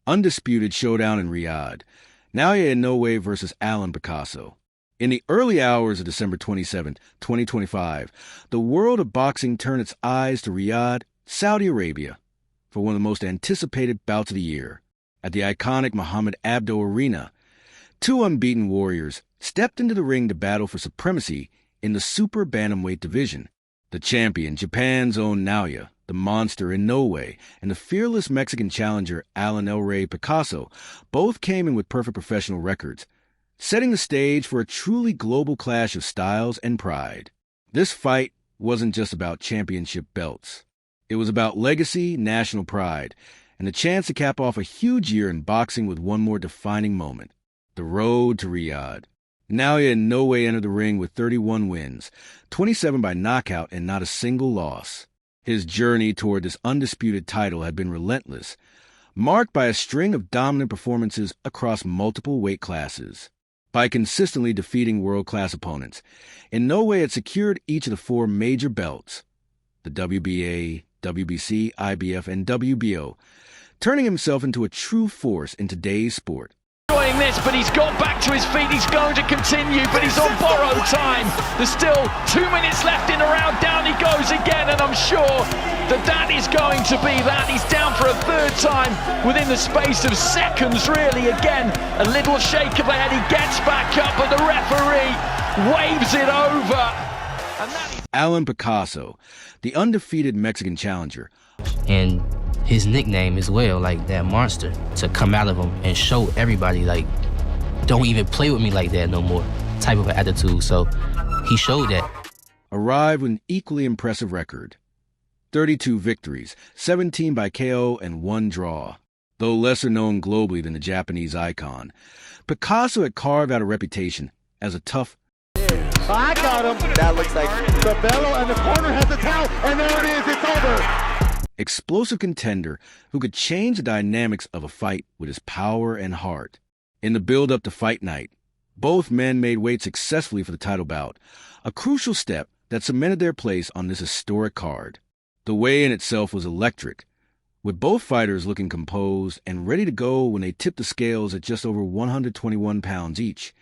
undisputed showdown in Riyadh. Naoya Inoue versus Alan Picasso. In the early hours of December 27, 2025, the world of boxing turned its eyes to Riyadh, Saudi Arabia, for one of the most anticipated bouts of the year. At the iconic Mohammed Abdo Arena, two unbeaten warriors stepped into the ring to battle for supremacy in the super bantamweight division. The champion, Japan's own Naoya, the monster Inoue, and the fearless Mexican challenger Alan Picasso both came in with perfect professional records, setting the stage for a truly global clash of styles and pride. This fight wasn't just about championship belts. It was about legacy, national pride, and the chance to cap off a huge year in boxing with one more defining moment: the road to Riyadh. Naoya Inoue entered the ring with 31 wins, 27 by knockout and not a single loss. His journey toward this undisputed title had been relentless, marked by a string of dominant performances across multiple weight classes. By consistently defeating world-class opponents, Inoue had secured each of the four major belts, the WBA, WBC, IBF, and WBO, turning himself into a true force in today's sport. Enjoying this, but he's got back to his feet. He's going to continue, but he's on borrowed time. There's still 2 minutes left in the round. Down he goes again, and I'm sure that is going to be that. He's down for a third time within the space of seconds, really. Again, a little shake of the head. He gets back up, but the referee waves it over. And that is Alan Picasso, the undefeated Mexican challenger, and his nickname as well, like that monster, to come out of him and show everybody, like, don't even play with me like that no more type of an attitude. So he showed that. arrived with an equally impressive record: 32 victories, 17 by KO, and 1 draw. Though lesser known globally than the Japanese icon, Picasso had carved out a reputation as a tough. I got him. That looks like the bellow, and the corner has the towel, and there it is. It's over. Explosive contender who could change the dynamics of a fight with his power and heart. In the build-up to fight night, both men made weight successfully for the title bout, a crucial step that cemented their place on this historic card. The weigh-in itself was electric, with both fighters looking composed and ready to go when they tipped the scales at just over 121 pounds each,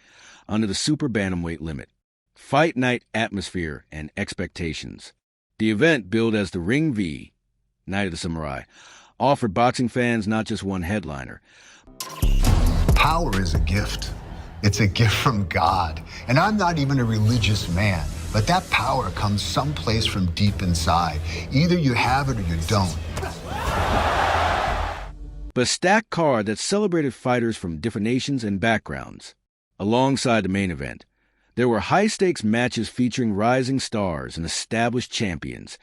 under the super bantamweight limit. Fight night atmosphere and expectations. The event, billed as the Ring V, Night of the Samurai, offered boxing fans not just one headliner. Power is a gift. It's a gift from God. And I'm not even a religious man, but that power comes someplace from deep inside. Either you have it or you don't. But a stacked card that celebrated fighters from different nations and backgrounds. Alongside the main event, there were high-stakes matches featuring rising stars and established champions,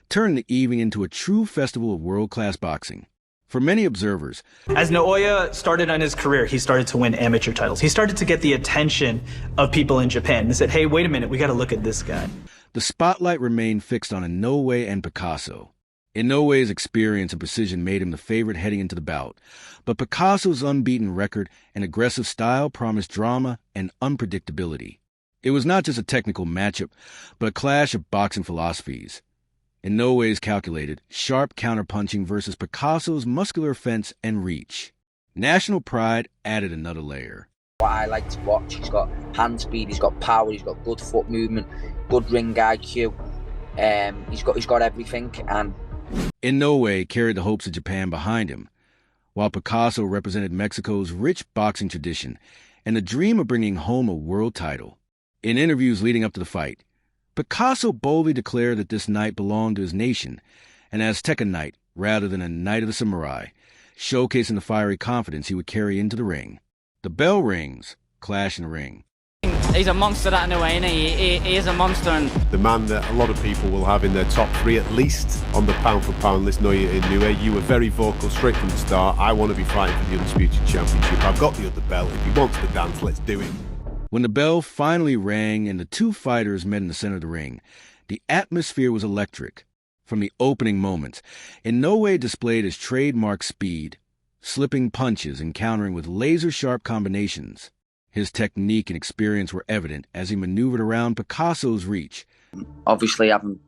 turning the evening into a true festival of world-class boxing. For many observers, as Naoya started on his career, he started to win amateur titles. He started to get the attention of people in Japan. They said, hey, wait a minute, we got to look at this guy. the spotlight remained fixed on Inoue and Picasso. Inoue's experience and precision made him the favorite heading into the bout, but Picasso's unbeaten record and aggressive style promised drama and unpredictability. It was not just a technical matchup, but a clash of boxing philosophies. Inoue's calculated, sharp counterpunching versus Picasso's muscular fence and reach. National pride added another layer. What I like to watch, he's got hand speed, he's got power, he's got good foot movement, good ring IQ. He's got everything. And Inoue carried the hopes of Japan behind him, while Picasso represented Mexico's rich boxing tradition and the dream of bringing home a world title. In interviews leading up to the fight, Picasso boldly declared that this night belonged to his nation, an Aztecan night rather than a night of the samurai, showcasing the fiery confidence he would carry into the ring. The bell rings, clash in the ring. He's a monster, that Inoue, isn't he? He is a monster. And the man that a lot of people will have in their top three at least on the pound-for-pound list, Naoya Inoue. You were very vocal straight from the start. I want to be fighting for the Undisputed Championship. I've got the other belt. If he wants to dance, let's do it. When the bell finally rang and the two fighters met in the center of the ring, the atmosphere was electric. From the opening moments, Inoue displayed his trademark speed, slipping punches and countering with laser-sharp combinations. His technique and experience were evident as he maneuvered around Picasso's reach. obviously having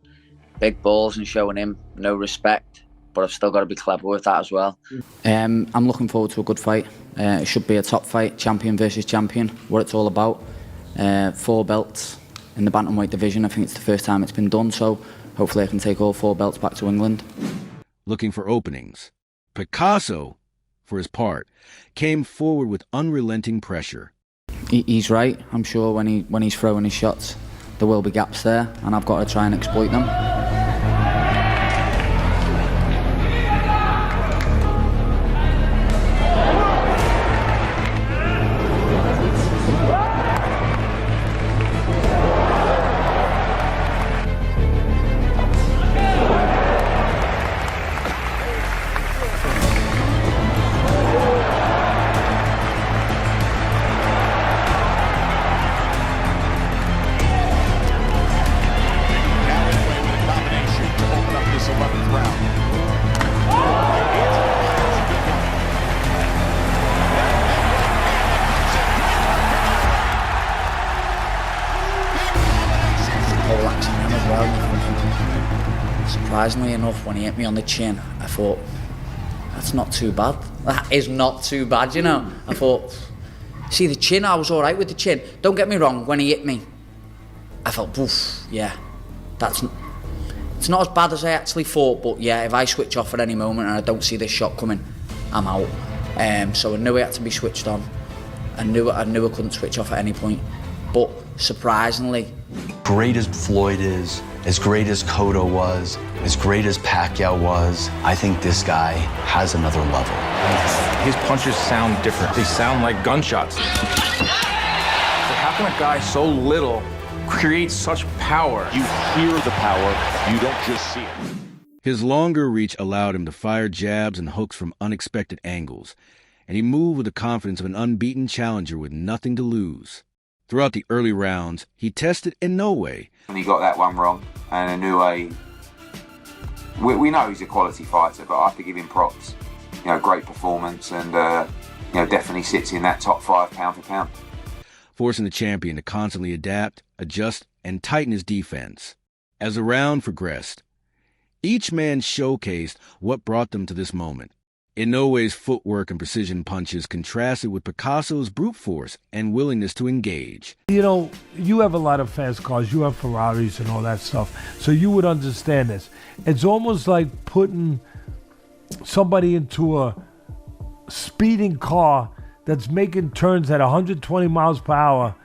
big balls and showing him no respect. but I've still got to be clever with that as well. I'm looking forward to a good fight. It should be a top fight, champion versus champion, what it's all about. 4 belts in the bantamweight division. I think it's the first time it's been done, so hopefully I can take all 4 belts back to England. Looking for openings, Picasso, for his part, came forward with unrelenting pressure. He's right. I'm sure when he's throwing his shots, there will be gaps there, and I've got to try and exploit them. Surprisingly enough, when he hit me on the chin, I thought, that's not too bad. That is not too bad, you know. I thought, see the chin, I was all right with the chin. Don't get me wrong, when he hit me, I felt, oof, yeah, it's not as bad as I actually thought, but yeah, if I switch off at any moment and I don't see this shot coming, I'm out. So I knew it had to be switched on. I knew I couldn't switch off at any point. But surprisingly, great as Floyd is, as great as Cotto was, as great as Pacquiao was, I think this guy has another level. His punches sound different. They sound like gunshots. So how can a guy so little create such power? You hear the power, you don't just see it. His longer reach allowed him to fire jabs and hooks from unexpected angles, and he moved with the confidence of an unbeaten challenger with nothing to lose. Throughout the early rounds, he tested Inoue. He got that one wrong, and Inoue, we know he's a quality fighter, but I have to give him props. You know, great performance, and definitely sits in that top 5 pound for pound. Forcing the champion to constantly adapt, adjust, and tighten his defense. As the round progressed, each man showcased what brought them to this moment. Inoue's footwork and precision punches contrasted with Picasso's brute force and willingness to engage. You know, you have a lot of fast cars, you have Ferraris and all that stuff, so you would understand this. It's almost like putting somebody into a speeding car that's making turns at 120 miles per hour,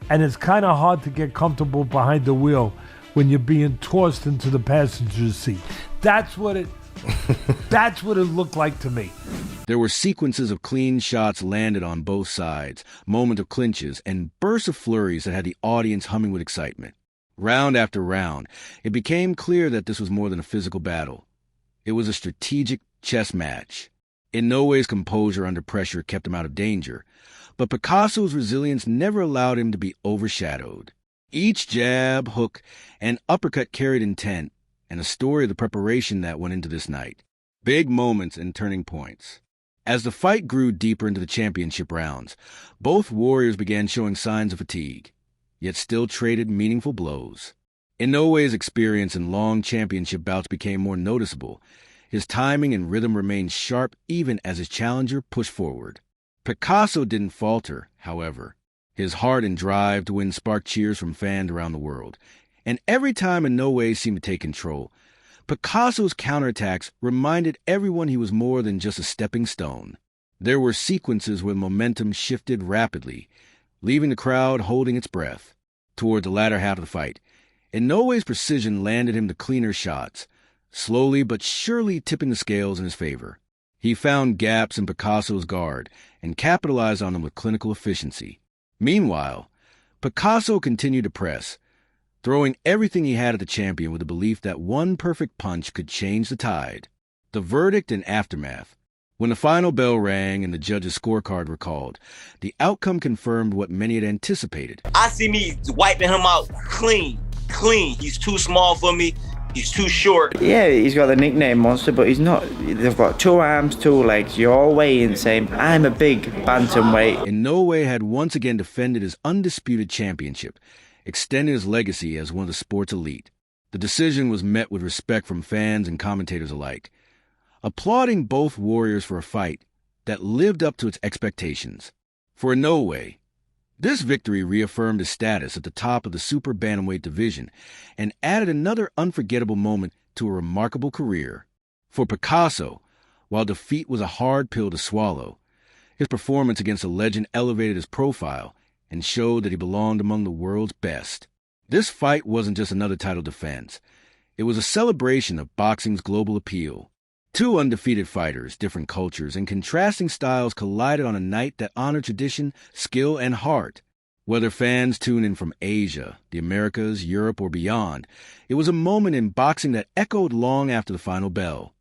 and it's kind of hard to get comfortable behind the wheel when you're being tossed into the passenger seat. That's what it looked like to me. There were sequences of clean shots landed on both sides, moments of clinches, and bursts of flurries that had the audience humming with excitement. Round after round, it became clear that this was more than a physical battle. It was a strategic chess match. Inoue's composure under pressure kept him out of danger, but Picasso's resilience never allowed him to be overshadowed. Each jab, hook, and uppercut carried intent, and a story of the preparation that went into this night. Big moments and turning points. As the fight grew deeper into the championship rounds, both warriors began showing signs of fatigue, yet still traded meaningful blows. Inoue's experience in long championship bouts became more noticeable. His timing and rhythm remained sharp even as his challenger pushed forward. Picasso didn't falter, however. His heart and drive to win sparked cheers from fans around the world. And every time Inoue seemed to take control, Picasso's counterattacks reminded everyone he was more than just a stepping stone. There were sequences where momentum shifted rapidly, leaving the crowd holding its breath. Toward the latter half of the fight, Inoue's precision landed him the cleaner shots, slowly but surely tipping the scales in his favor. He found gaps in Picasso's guard and capitalized on them with clinical efficiency. Meanwhile, Picasso continued to press, throwing everything he had at the champion with the belief that one perfect punch could change the tide. The verdict and aftermath. When the final bell rang and the judges' scorecard were called, the outcome confirmed what many had anticipated. I see me wiping him out clean. He's too small for me. He's too short. Yeah, he's got the nickname Monster, but he's not. They've got 2 arms, 2 legs. You're all weighing the same. I'm a big bantamweight. Inoue had once again defended his undisputed championship, extending his legacy as one of the sport's elite. The decision was met with respect from fans and commentators alike. applauding both warriors for a fight that lived up to its expectations. For Inoue, this victory reaffirmed his status at the top of the super bantamweight division and added another unforgettable moment to a remarkable career. For Picasso, while defeat was a hard pill to swallow, his performance against a legend elevated his profile and showed that he belonged among the world's best. This fight wasn't just another title defense. It was a celebration of boxing's global appeal. Two undefeated fighters, different cultures, and contrasting styles collided on a night that honored tradition, skill, and heart. Whether fans tuned in from Asia, the Americas, Europe, or beyond, it was a moment in boxing that echoed long after the final bell.